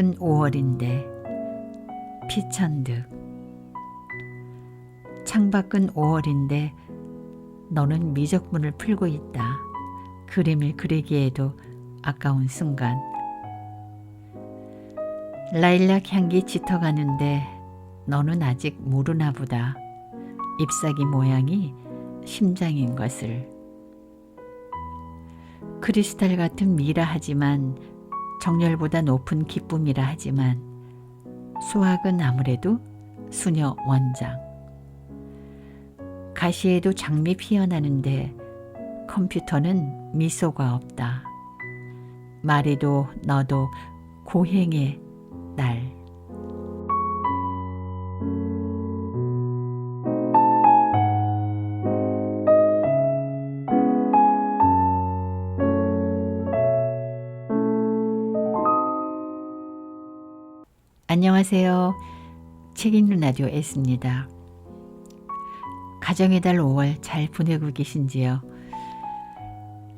창밖은 5월인데 피천득. 창밖은 5월인데 너는 미적분을 풀고 있다. 그림을 그리기에도 아까운 순간. 라일락 향기 짙어가는데 너는 아직 모르나 보다. 잎사귀 모양이 심장인 것을. 크리스탈 같은 미라 하지만 정열보다 높은 기쁨이라 하지만 수학은 아무래도 수녀 원장. 가시에도 장미 피어나는데 컴퓨터는 미소가 없다. 마리도 너도 고행의 날. 안녕하세요. 책 읽는 라디오 S입니다. 가정의 달 5월 잘 보내고 계신지요?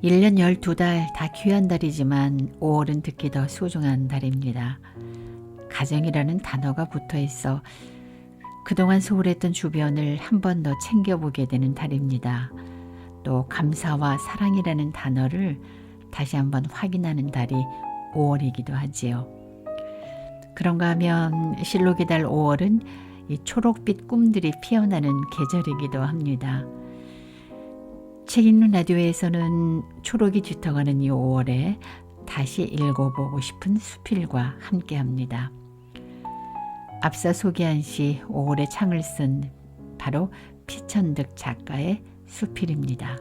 1년 12달 다 귀한 달이지만 5월은 특히 더 소중한 달입니다. 가정이라는 단어가 붙어 있어 그동안 소홀했던 주변을 한 번 더 챙겨보게 되는 달입니다. 또 감사와 사랑이라는 단어를 다시 한번 확인하는 달이 5월이기도 하지요. 그런가 하면 실록의 달 5월은 이 초록빛 꿈들이 피어나는 계절이기도 합니다. 책 읽는 라디오에서는 초록이 짙어가는 이 5월에 다시 읽어보고 싶은 수필과 함께합니다. 앞서 소개한 시 5월의 창을 쓴 바로 피천득 작가의 수필입니다.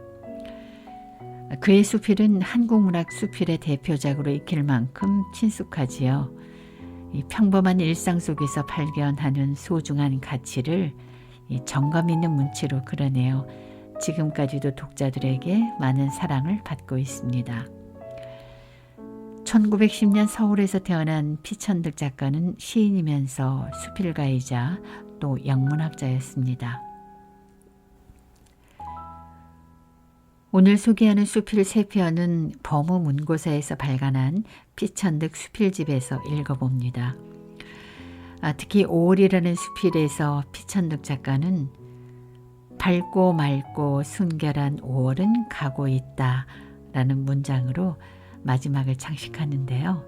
그의 수필은 한국문학 수필의 대표작으로 익힐 만큼 친숙하지요. 이 평범한 일상 속에서 발견하는 소중한 가치를 정감 있는 문체로 그려내어 지금까지도 독자들에게 많은 사랑을 받고 있습니다. 1910년 서울에서 태어난 피천득 작가는 시인이면서 수필가이자 또 영문학자였습니다. 오늘 소개하는 수필 3편은 범우문고사에서 발간한 피천득 수필집에서 읽어봅니다. 특히 5월이라는 수필에서 피천득 작가는 밝고 맑고 순결한 5월은 가고 있다 라는 문장으로 마지막을 장식하는데요.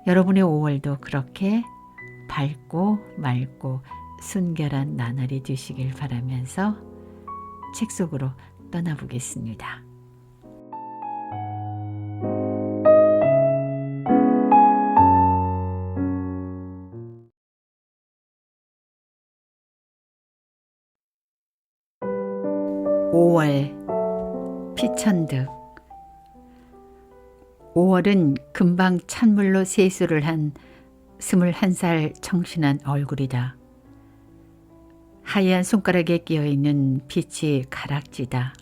여러분의 5월도 그렇게 밝고 맑고 순결한 나날이 되시길 바라면서 책 속으로 떠나보겠습니다. (5월) 피천득. 5월은 금방 찬물로 세수를 한 21살 청신한 얼굴이다. 하얀 손가락에 끼어있는 빛이 가락지다.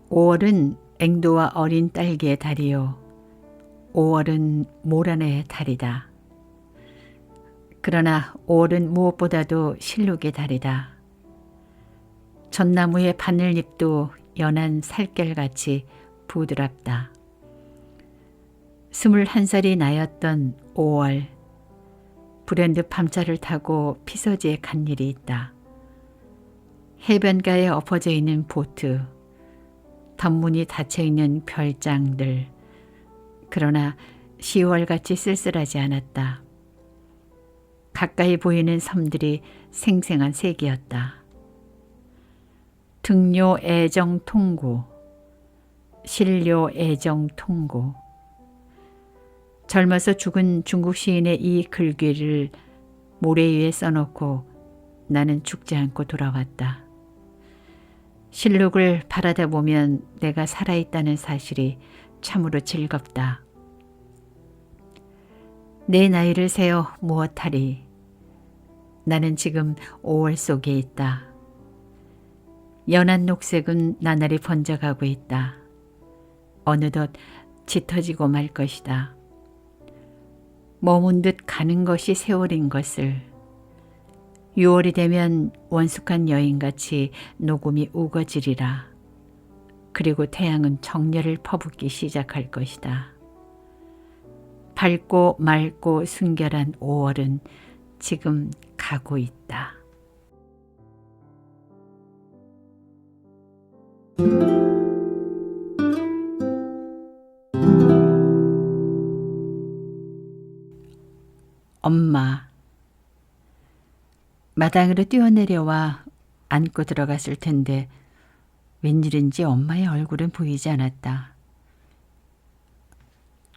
5월은 앵도와 어린 딸기의 달이요. 5월은 모란의 달이다. 그러나 5월은 무엇보다도 실록의 달이다. 전나무의 바늘잎도 연한 살결같이 부드럽다. 21살이 나였던 5월. 브랜드 밤차를 타고 피서지에 간 일이 있다. 해변가에 엎어져 있는 보트, 덧문이 닫혀있는 별장들. 그러나 10월같이 쓸쓸하지 않았다. 가까이 보이는 섬들이 생생한 색이었다. 등료 애정 통고, 신료 애정 통고. 젊어서 죽은 중국 시인의 이 글귀를 모래 위에 써놓고 나는 죽지 않고 돌아왔다. 실록을 바라다 보면 내가 살아있다는 사실이 참으로 즐겁다. 내 나이를 세어 무엇하리. 나는 지금 5월 속에 있다. 연한 녹색은 나날이 번져가고 있다. 어느덧 짙어지고 말 것이다. 머문 듯 가는 것이 세월인 것을. 6월이 되면 원숙한 여인같이 녹음이 우거지리라. 그리고 태양은 정열을 퍼붓기 시작할 것이다. 밝고 맑고 순결한 5월은 지금 가고 있다. 엄마. 마당으로 뛰어내려와 안고 들어갔을 텐데 웬일인지 엄마의 얼굴은 보이지 않았다.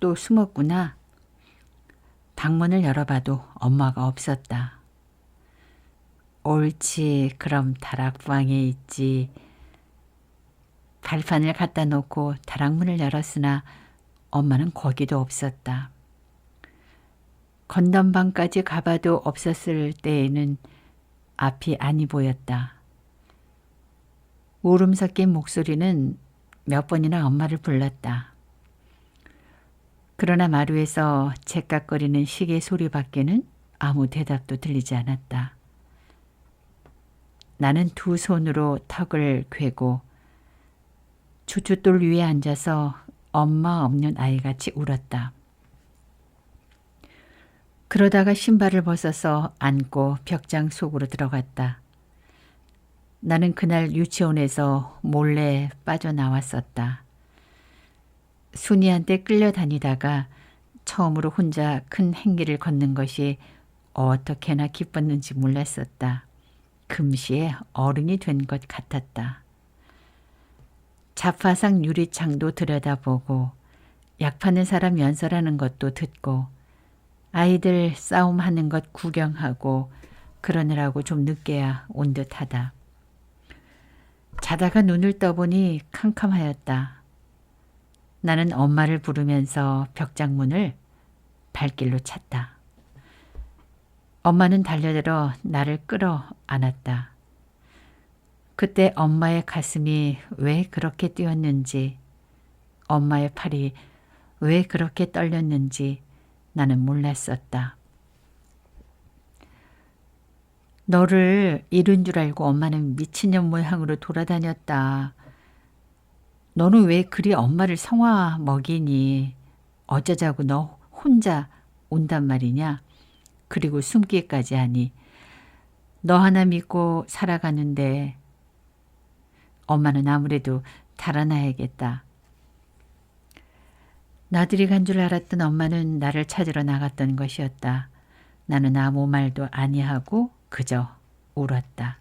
또 숨었구나. 방문을 열어봐도 엄마가 없었다. 옳지, 그럼 다락방에 있지. 발판을 갖다 놓고 다락문을 열었으나 엄마는 거기도 없었다. 건넌방까지 가봐도 없었을 때에는 앞이 아니 보였다. 울음 섞인 목소리는 몇 번이나 엄마를 불렀다. 그러나 마루에서 제깍거리는 시계 소리밖에는 아무 대답도 들리지 않았다. 나는 두 손으로 턱을 괴고 주춧돌 위에 앉아서 엄마 없는 아이같이 울었다. 그러다가 신발을 벗어서 안고 벽장 속으로 들어갔다. 나는 그날 유치원에서 몰래 빠져나왔었다. 순이한테 끌려다니다가 처음으로 혼자 큰 행기를 걷는 것이 어떻게나 기뻤는지 몰랐었다. 금시에 어른이 된 것 같았다. 자파상 유리창도 들여다보고 약 파는 사람 연설하는 것도 듣고 아이들 싸움하는 것 구경하고 그러느라고 좀 늦게야 온 듯하다. 자다가 눈을 떠보니 캄캄하였다. 나는 엄마를 부르면서 벽장문을 발길로 찼다. 엄마는 달려들어 나를 끌어 안았다. 그때 엄마의 가슴이 왜 그렇게 뛰었는지, 엄마의 팔이 왜 그렇게 떨렸는지 나는 몰랐었다. 너를 잃은 줄 알고 엄마는 미친년 모양으로 돌아다녔다. 너는 왜 그리 엄마를 성화 먹이니? 어쩌자고 너 혼자 온단 말이냐? 그리고 숨기까지 하니. 너 하나 믿고 살아가는데 엄마는 아무래도 달아나야겠다. 나들이 간 줄 알았던 엄마는 나를 찾으러 나갔던 것이었다. 나는 아무 말도 아니하고 그저 울었다.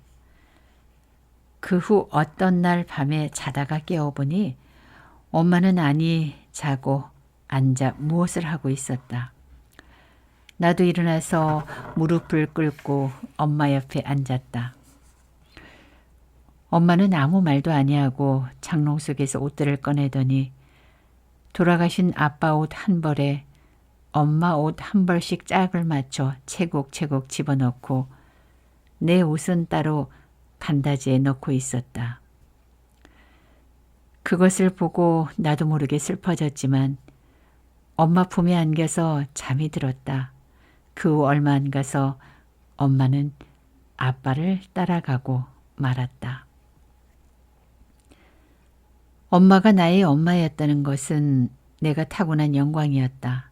그 후 어떤 날 밤에 자다가 깨어보니 엄마는 아니 자고 앉아 무엇을 하고 있었다. 나도 일어나서 무릎을 꿇고 엄마 옆에 앉았다. 엄마는 아무 말도 아니하고 장롱 속에서 옷들을 꺼내더니 돌아가신 아빠 옷 한 벌에 엄마 옷 한 벌씩 짝을 맞춰 채곡채곡 집어넣고 내 옷은 따로 반다지에 넣고 있었다. 그것을 보고 나도 모르게 슬퍼졌지만 엄마 품에 안겨서 잠이 들었다. 그 후 얼마 안 가서 엄마는 아빠를 따라가고 말았다. 엄마가 나의 엄마였다는 것은 내가 타고난 영광이었다.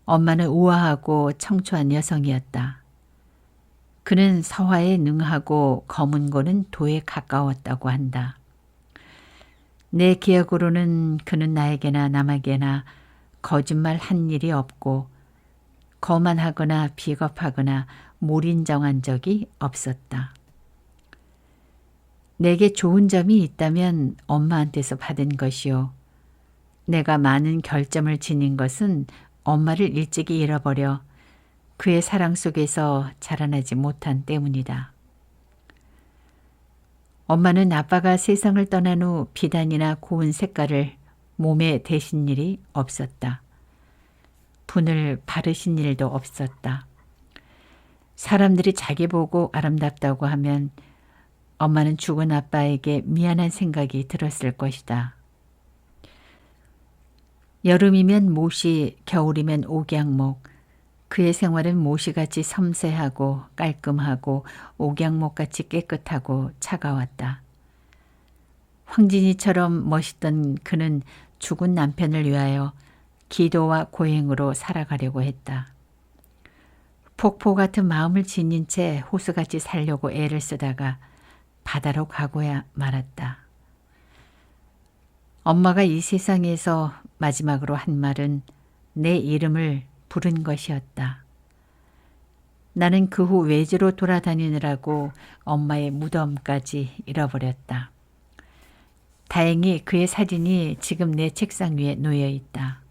엄마는 우아하고 청초한 여성이었다. 그는 서화에 능하고 검은 고는 도에 가까웠다고 한다. 내 기억으로는 그는 나에게나 남에게나 거짓말 한 일이 없고 거만하거나 비겁하거나 몰인정한 적이 없었다. 내게 좋은 점이 있다면 엄마한테서 받은 것이요. 내가 많은 결점을 지닌 것은 엄마를 일찍이 잃어버려 그의 사랑 속에서 자라나지 못한 때문이다. 엄마는 아빠가 세상을 떠난 후 비단이나 고운 색깔을 몸에 대신 일이 없었다. 분을 바르신 일도 없었다. 사람들이 자기 보고 아름답다고 하면 엄마는 죽은 아빠에게 미안한 생각이 들었을 것이다. 여름이면 모시, 겨울이면 옥양목. 그의 생활은 모시같이 섬세하고 깔끔하고 옥양목같이 깨끗하고 차가웠다. 황진이처럼 멋있던 그는 죽은 남편을 위하여 기도와 고행으로 살아가려고 했다. 폭포 같은 마음을 지닌 채 호수같이 살려고 애를 쓰다가 바다로 가고야 말았다. 엄마가 이 세상에서 마지막으로 한 말은 내 이름을 부른 것이었다. 나는 그 후 외지로 돌아다니느라고 엄마의 무덤까지 잃어버렸다. 다행히 그의 사진이 지금 내 책상 위에 놓여 있다.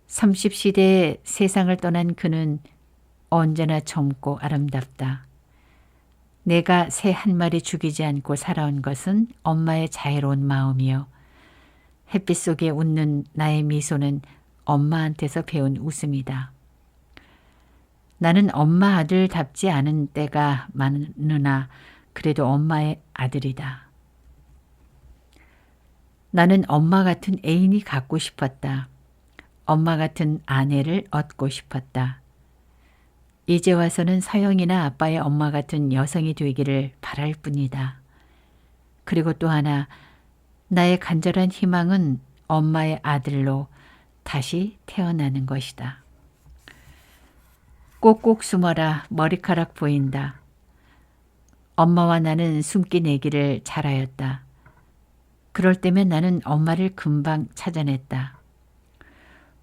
30시대에 세상을 떠난 그는 언제나 젊고 아름답다. 내가 새 한 마리 죽이지 않고 살아온 것은 엄마의 자애로운 마음이요. 햇빛 속에 웃는 나의 미소는 엄마한테서 배운 웃음이다. 나는 엄마 아들답지 않은 때가 많으나 그래도 엄마의 아들이다. 나는 엄마 같은 애인이 갖고 싶었다. 엄마 같은 아내를 얻고 싶었다. 이제 와서는 서영이나 아빠의 엄마 같은 여성이 되기를 바랄 뿐이다. 그리고 또 하나, 나의 간절한 희망은 엄마의 아들로 다시 태어나는 것이다. 꼭꼭 숨어라, 머리카락 보인다. 엄마와 나는 숨기 내기를 잘하였다. 그럴 때면 나는 엄마를 금방 찾아냈다.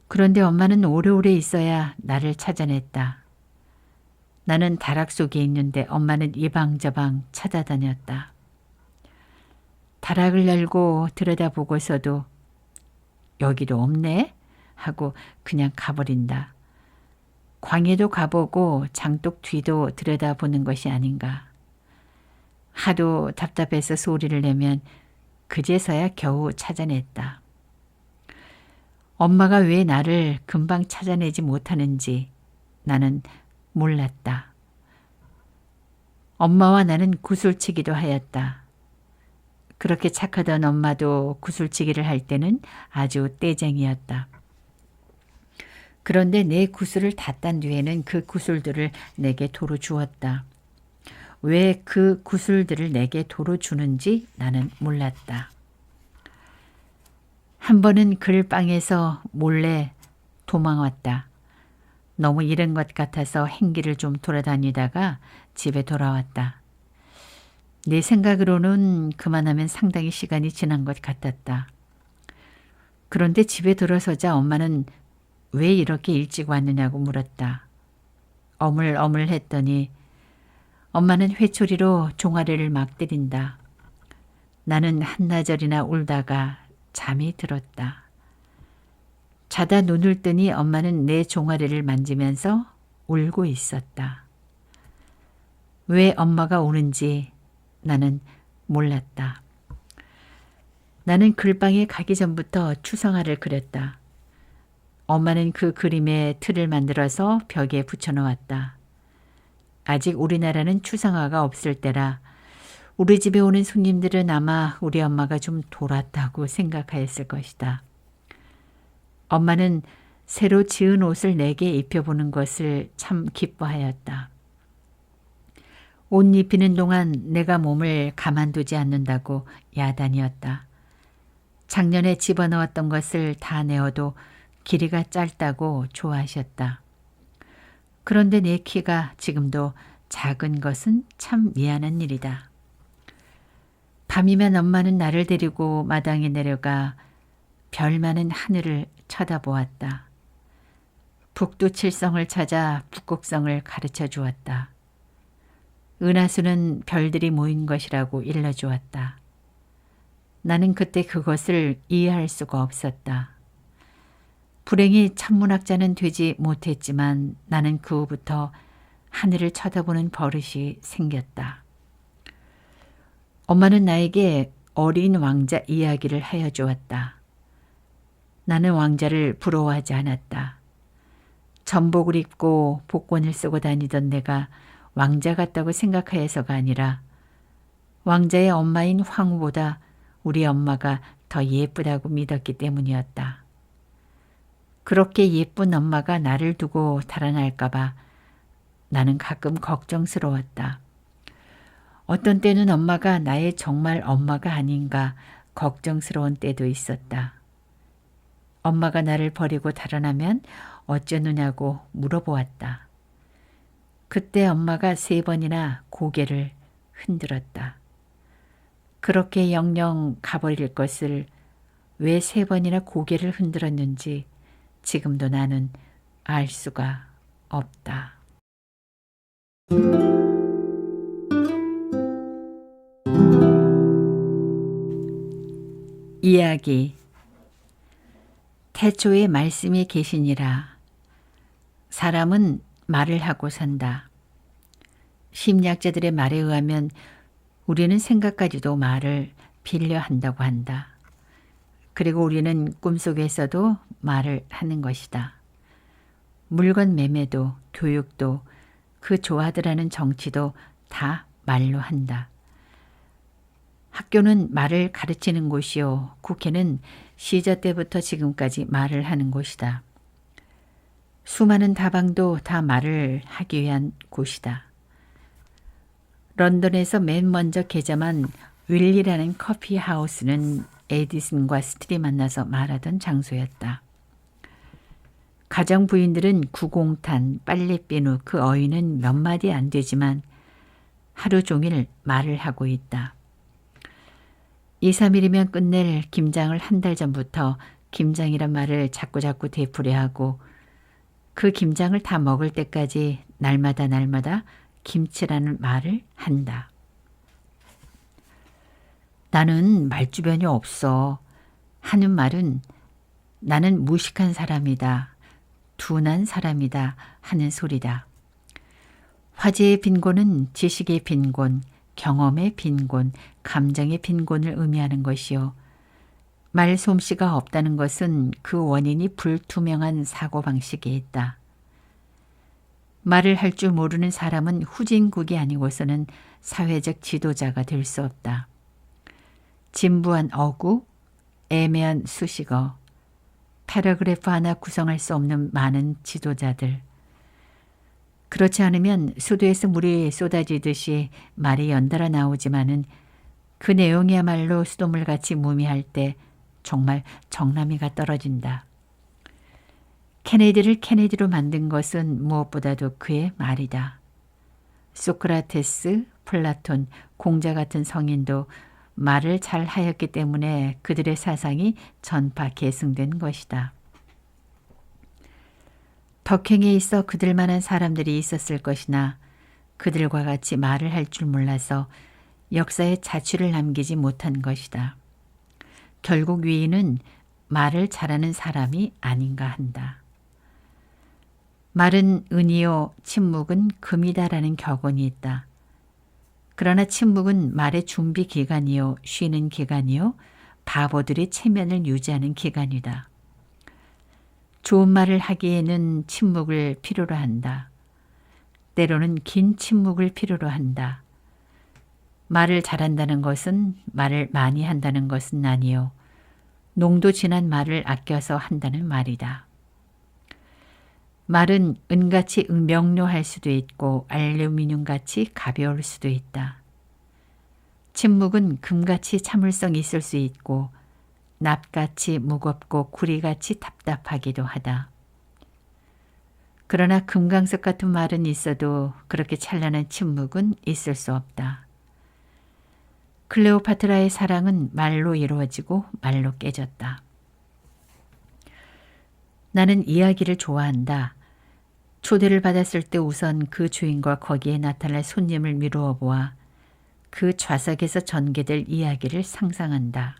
그런데 엄마는 오래오래 있어야 나를 찾아냈다. 나는 다락 속에 있는데 엄마는 이방저방 찾아다녔다. 다락을 열고 들여다보고서도 여기도 없네 하고 그냥 가버린다. 광야도 가보고 장독 뒤도 들여다보는 것이 아닌가. 하도 답답해서 소리를 내면 그제서야 겨우 찾아냈다. 엄마가 왜 나를 금방 찾아내지 못하는지 나는 몰랐다. 엄마와 나는 구슬치기도 하였다. 그렇게 착하던 엄마도 구슬치기를 할 때는 아주 떼쟁이였다. 그런데 내 구슬을 다 딴 뒤에는 그 구슬들을 내게 도로 주었다. 왜 그 구슬들을 내게 도로 주는지 나는 몰랐다. 한 번은 글방에서 몰래 도망왔다. 너무 이른 것 같아서 행기를 좀 돌아다니다가 집에 돌아왔다. 내 생각으로는 그만하면 상당히 시간이 지난 것 같았다. 그런데 집에 들어서자 엄마는 왜 이렇게 일찍 왔느냐고 물었다. 어물어물 했더니 엄마는 회초리로 종아리를 막 때린다. 나는 한나절이나 울다가 잠이 들었다. 자다 눈을 뜨니 엄마는 내 종아리를 만지면서 울고 있었다. 왜 엄마가 우는지 나는 몰랐다. 나는 글방에 가기 전부터 추성화를 그렸다. 엄마는 그 그림에 틀을 만들어서 벽에 붙여놓았다. 아직 우리나라는 추상화가 없을 때라 우리 집에 오는 손님들은 아마 우리 엄마가 좀 돌았다고 생각하였을 것이다. 엄마는 새로 지은 옷을 내게 입혀보는 것을 참 기뻐하였다. 옷 입히는 동안 내가 몸을 가만두지 않는다고 야단이었다. 작년에 집어넣었던 것을 다 내어도 길이가 짧다고 좋아하셨다. 그런데 내 키가 지금도 작은 것은 참 미안한 일이다. 밤이면 엄마는 나를 데리고 마당에 내려가 별 많은 하늘을 쳐다보았다. 북두칠성을 찾아 북극성을 가르쳐 주었다. 은하수는 별들이 모인 것이라고 일러주었다. 나는 그때 그것을 이해할 수가 없었다. 불행히 천문학자는 되지 못했지만 나는 그 후부터 하늘을 쳐다보는 버릇이 생겼다. 엄마는 나에게 어린 왕자 이야기를 하여 주었다. 나는 왕자를 부러워하지 않았다. 전복을 입고 복권을 쓰고 다니던 내가 왕자 같다고 생각하여서가 아니라 왕자의 엄마인 황후보다 우리 엄마가 더 예쁘다고 믿었기 때문이었다. 그렇게 예쁜 엄마가 나를 두고 달아날까 봐 나는 가끔 걱정스러웠다. 어떤 때는 엄마가 나의 정말 엄마가 아닌가 걱정스러운 때도 있었다. 엄마가 나를 버리고 달아나면 어쩌느냐고 물어보았다. 그때 엄마가 3번이나 고개를 흔들었다. 그렇게 영영 가버릴 것을 왜 3번이나 고개를 흔들었는지 지금도 나는 알 수가 없다. 이야기. 태초에 말씀이 계시니라. 사람은 말을 하고 산다. 심리학자들의 말에 의하면 우리는 생각까지도 말을 빌려 한다고 한다. 그리고 우리는 꿈속에서도 말을 하는 것이다. 물건 매매도 교육도 그 좋아하더라는 정치도 다 말로 한다. 학교는 말을 가르치는 곳이요. 국회는 시저 때부터 지금까지 말을 하는 곳이다. 수많은 다방도 다 말을 하기 위한 곳이다. 런던에서 맨 먼저 개점한 윌리라는 커피 하우스는 에디슨과 스틸이 만나서 말하던 장소였다. 가정 부인들은 구공탄, 빨래비누 그 어휘는 몇 마디 안 되지만 하루 종일 말을 하고 있다. 2, 3일이면 끝낼 김장을 한 달 전부터 김장이란 말을 자꾸자꾸 되풀이하고 하고 그 김장을 다 먹을 때까지 날마다 김치라는 말을 한다. 나는 말주변이 없어. 하는 말은 나는 무식한 사람이다. 둔한 사람이다 하는 소리다. 화제의 빈곤은 지식의 빈곤, 경험의 빈곤, 감정의 빈곤을 의미하는 것이요. 말솜씨가 없다는 것은 그 원인이 불투명한 사고방식에 있다. 말을 할 줄 모르는 사람은 후진국이 아니고서는 사회적 지도자가 될 수 없다. 진부한 어구, 애매한 수식어, 패러그래프 하나 구성할 수 없는 많은 지도자들. 그렇지 않으면 수도에서 물이 쏟아지듯이 말이 연달아 나오지만은 그 내용이야말로 수돗물같이 무미할 때 정말 정남이가 떨어진다. 케네디를 케네디로 만든 것은 무엇보다도 그의 말이다. 소크라테스, 플라톤, 공자 같은 성인도 말을 잘 하였기 때문에 그들의 사상이 전파 계승된 것이다. 덕행에 있어 그들만한 사람들이 있었을 것이나 그들과 같이 말을 할 줄 몰라서 역사에 자취를 남기지 못한 것이다. 결국 위인은 말을 잘하는 사람이 아닌가 한다. 말은 은이요 침묵은 금이다라는 격언이 있다. 그러나 침묵은 말의 준비 기간이요 쉬는 기간이요 바보들의 체면을 유지하는 기간이다. 좋은 말을 하기에는 침묵을 필요로 한다. 때로는 긴 침묵을 필요로 한다. 말을 잘한다는 것은 말을 많이 한다는 것은 아니요. 농도 진한 말을 아껴서 한다는 말이다. 말은 은같이 명료할 수도 있고 알루미늄같이 가벼울 수도 있다. 침묵은 금같이 참을성이 있을 수 있고 납같이 무겁고 구리같이 답답하기도 하다. 그러나 금강석 같은 말은 있어도 그렇게 찬란한 침묵은 있을 수 없다. 클레오파트라의 사랑은 말로 이루어지고 말로 깨졌다. 나는 이야기를 좋아한다. 초대를 받았을 때 우선 그 주인과 거기에 나타날 손님을 미루어 보아 그 좌석에서 전개될 이야기를 상상한다.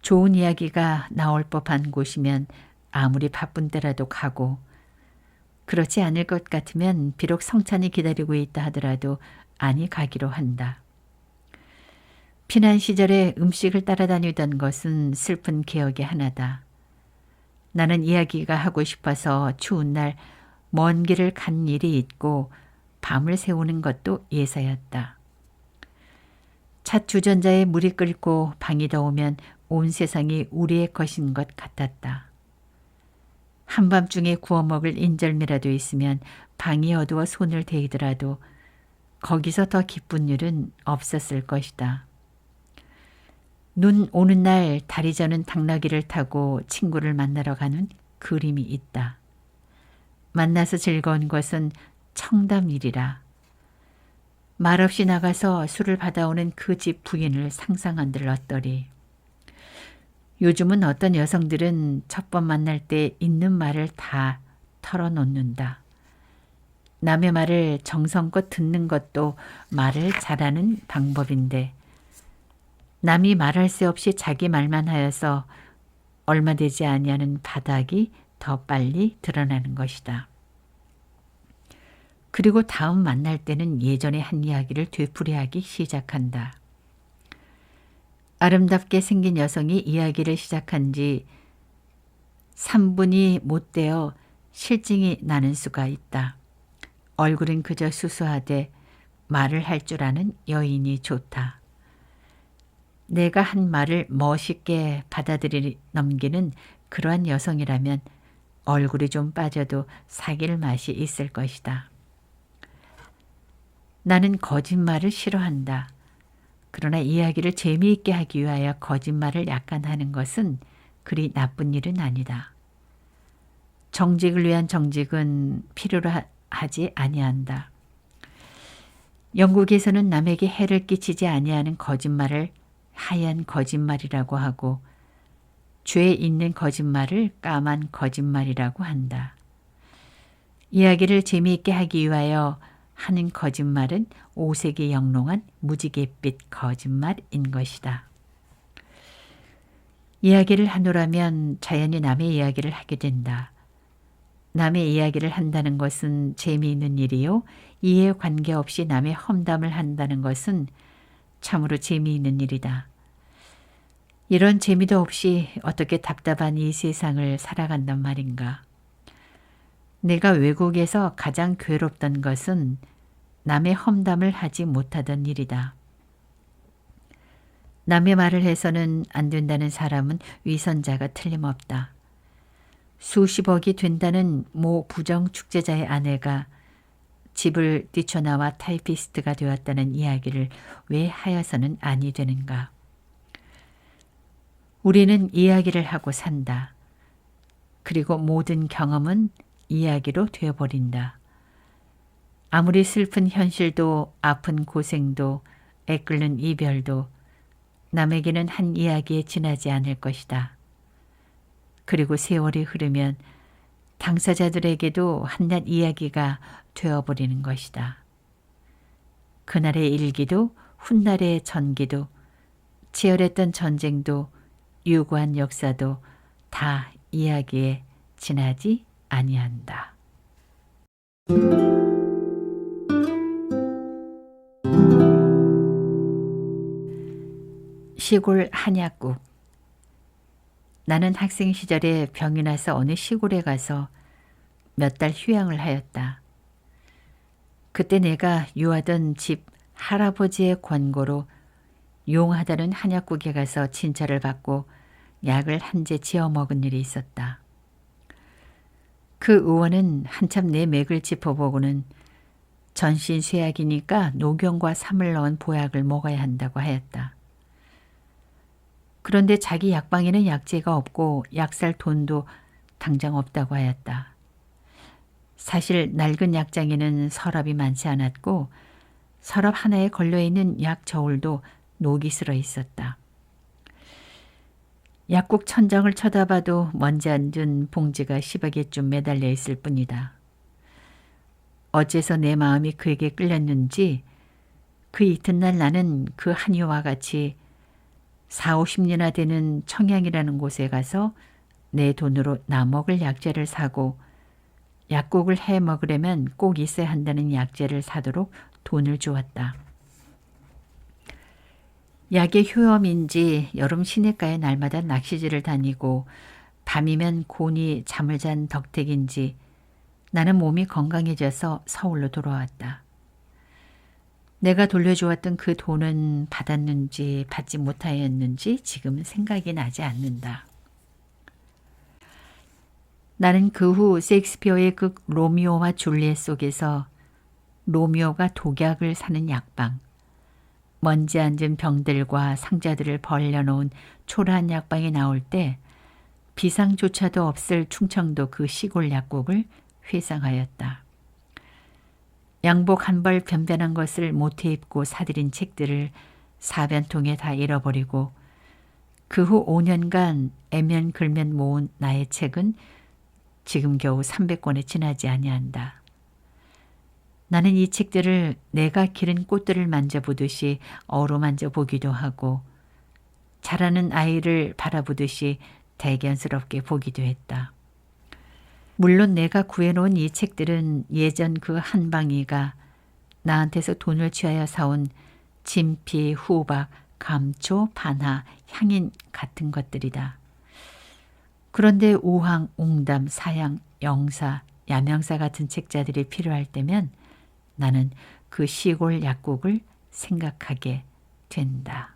좋은 이야기가 나올 법한 곳이면 아무리 바쁜 때라도 가고 그렇지 않을 것 같으면 비록 성찬이 기다리고 있다 하더라도 아니 가기로 한다. 피난 시절에 음식을 따라다니던 것은 슬픈 기억의 하나다. 나는 이야기가 하고 싶어서 추운 날 먼 길을 간 일이 있고 밤을 새우는 것도 예사였다. 찻 주전자에 물이 끓고 방이 더우면 온 세상이 우리의 것인 것 같았다. 한밤중에 구워 먹을 인절미라도 있으면 방이 어두워 손을 대이더라도 거기서 더 기쁜 일은 없었을 것이다. 눈 오는 날 다리 저는 당나귀를 타고 친구를 만나러 가는 그림이 있다. 만나서 즐거운 것은 청담일이라. 말없이 나가서 술을 받아오는 그 집 부인을 상상한들 어떠리. 요즘은 어떤 여성들은 첫 번 만날 때 있는 말을 다 털어놓는다. 남의 말을 정성껏 듣는 것도 말을 잘하는 방법인데 남이 말할 새 없이 자기 말만 하여서 얼마 되지 아니하는 바닥이 더 빨리 드러나는 것이다. 그리고 다음 만날 때는 예전의 한 이야기를 되풀이하기 시작한다. 아름답게 생긴 여성이 이야기를 시작한 지 3분이 못 되어 실증이 나는 수가 있다. 얼굴은 그저 수수하되 말을 할 줄 아는 여인이 좋다. 내가 한 말을 멋있게 받아들이 넘기는 그러한 여성이라면 얼굴이 좀 빠져도 사귈 맛이 있을 것이다. 나는 거짓말을 싫어한다. 그러나 이야기를 재미있게 하기 위하여 거짓말을 약간 하는 것은 그리 나쁜 일은 아니다. 정직을 위한 정직은 필요로 하지 아니한다. 영국에서는 남에게 해를 끼치지 아니하는 거짓말을 하얀 거짓말이라고 하고 죄 있는 거짓말을 까만 거짓말이라고 한다. 이야기를 재미있게 하기 위하여 하는 거짓말은 오색이 영롱한 무지갯빛 거짓말인 것이다. 이야기를 하노라면 자연히 남의 이야기를 하게 된다. 남의 이야기를 한다는 것은 재미있는 일이요. 이에 관계없이 남의 험담을 한다는 것은 참으로 재미있는 일이다. 이런 재미도 없이 어떻게 답답한 이 세상을 살아간단 말인가. 내가 외국에서 가장 괴롭던 것은 남의 험담을 하지 못하던 일이다. 남의 말을 해서는 안 된다는 사람은 위선자가 틀림없다. 수십억이 된다는 모 부정축제자의 아내가 집을 뛰쳐나와 타이피스트가 되었다는 이야기를 왜 하여서는 아니 되는가. 우리는 이야기를 하고 산다. 그리고 모든 경험은 이야기로 되어버린다. 아무리 슬픈 현실도 아픈 고생도 애끓는 이별도 남에게는 한 이야기에 지나지 않을 것이다. 그리고 세월이 흐르면 당사자들에게도 한낱 이야기가 되어버리는 것이다. 그날의 일기도 훗날의 전기도 치열했던 전쟁도 유구한 역사도 다 이야기에 지나지 아니한다. 시골 한약국. 나는 학생 시절에 병이 나서 어느 시골에 가서 몇 달 휴양을 하였다. 그때 내가 유하던 집 할아버지의 권고로 용하다는 한약국에 가서 진찰을 받고 약을 한 제 지어 먹은 일이 있었다. 그 의원은 한참 내 맥을 짚어보고는 전신 쇠약이니까 노경과 삼을 넣은 보약을 먹어야 한다고 하였다. 그런데 자기 약방에는 약재가 없고 약 살 돈도 당장 없다고 하였다. 사실 낡은 약장에는 서랍이 많지 않았고 서랍 하나에 걸려있는 약 저울도 녹이 슬어 있었다. 약국 천장을 쳐다봐도 먼지 앉은 봉지가 10여 개쯤 매달려 있을 뿐이다. 어째서 내 마음이 그에게 끌렸는지 그 이튿날 나는 그 한이와 같이 40~50년이나 되는 청양이라는 곳에 가서 내 돈으로 나 먹을 약재를 사고 약국을 해 먹으려면 꼭 있어야 한다는 약재를 사도록 돈을 주었다. 약의 효험인지 여름 시냇가에 날마다 낚시질을 다니고 밤이면 곤히 잠을 잔 덕택인지 나는 몸이 건강해져서 서울로 돌아왔다. 내가 돌려주었던 그 돈은 받았는지 받지 못하였는지 지금은 생각이 나지 않는다. 나는 그 후 셰익스피어의 극 로미오와 줄리엣 속에서 로미오가 독약을 사는 약방, 먼지 앉은 병들과 상자들을 벌려놓은 초라한 약방이 나올 때 비상조차도 없을 충청도 그 시골 약국을 회상하였다. 양복 한 벌 변변한 것을 못해 입고 사들인 책들을 사변통에 다 잃어버리고 그 후 5년간 애면글면 모은 나의 책은 지금 겨우 300권에 지나지 아니한다. 나는 이 책들을 내가 기른 꽃들을 만져보듯이 어루만져 보기도 하고 자라는 아이를 바라보듯이 대견스럽게 보기도 했다. 물론 내가 구해놓은 이 책들은 예전 그 한방이가 나한테서 돈을 취하여 사온 진피, 후박, 감초, 반하, 향인 같은 것들이다. 그런데 우황, 웅담, 사양, 영사, 야명사 같은 책자들이 필요할 때면 나는 그 시골 약국을 생각하게 된다.